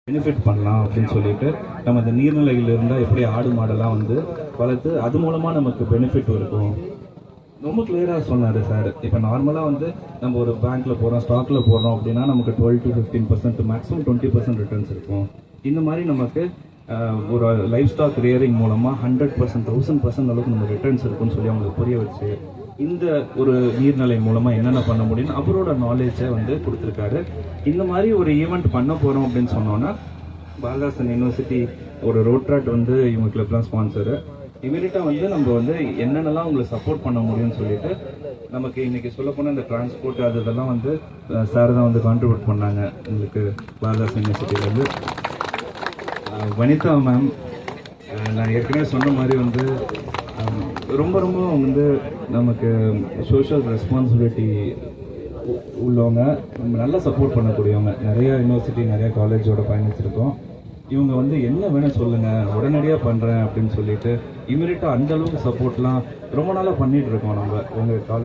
Benefit பண்ணலாம் அப்படின்னு சொல்லிட்டு நம்ம இந்த நீர்நிலைகள் இருந்தால் எப்படி ஆடு மாடெல்லாம் வந்து வளர்த்து அது மூலமாக நமக்கு பெனிஃபிட் இருக்கும். ரொம்ப கிளியராக சொன்னார் சார். இப்போ நார்மலாக வந்து நம்ம ஒரு பேங்க்கில் போகிறோம், ஸ்டாக்கில் போடுறோம் அப்படின்னா நமக்கு 12 to 15% மேக்ஸிமம் 20% ரிட்டர்ன்ஸ் இருக்கும். இந்த மாதிரி நமக்கு ஒரு லைஃப் ஸ்டாக் ரியரிங் மூலமாக 100%, 1000% அளவுக்கு நம்ம ரிட்டர்ன்ஸ் இருக்குன்னு சொல்லி அவங்களுக்கு புரிய வச்சு இந்த ஒரு நீர்நிலை மூலமாக என்னென்ன பண்ண முடியும்னு அவரோட நாலேஜை வந்து கொடுத்துருக்காரு. இந்த மாதிரி ஒரு ஈவெண்ட் பண்ண போகிறோம் அப்படின்னு சொன்னோன்னா பாரதாசன் யூனிவர்சிட்டி ஒரு ரோட் ட்ராட் வந்து இவங்க கிளப்லாம் ஸ்பான்சரு. இமீடியட்டாக வந்து நம்ம வந்து என்னென்னலாம் உங்களுக்கு சப்போர்ட் பண்ண முடியும்னு சொல்லிட்டு நமக்கு இன்றைக்கி சொல்லப்போனால் இந்த டிரான்ஸ்போர்ட் இதெல்லாம் வந்து சார் தான் வந்து கான்ட்ரிபியூட் பண்ணாங்க. உங்களுக்கு பாரதாசன் யூனிவர்சிட்டியிலேருந்து வனிதா மேம், நான் ஏற்கனவே சொன்ன மாதிரி வந்து ரொம்ப ரொம்ப வந்து நமக்கு சோஷியல் ரெஸ்பான்சிபிலிட்டி உள்ளவங்க, நம்ம நல்லா சப்போர்ட் பண்ணக்கூடியவங்க. நிறைய யூனிவர்சிட்டி நிறைய காலேஜோட பயணிச்சிருக்கோம். இவங்க வந்து என்ன வேணும் சொல்லுங்கள், உடனடியாக பண்ணுறேன் அப்படின்னு சொல்லிட்டு இமீடியட்டாக அந்தளவுக்கு சப்போர்ட்லாம் ரொம்ப நாளாக பண்ணிகிட்டு இருக்கோம் நம்ம உங்கள் காலேஜ்.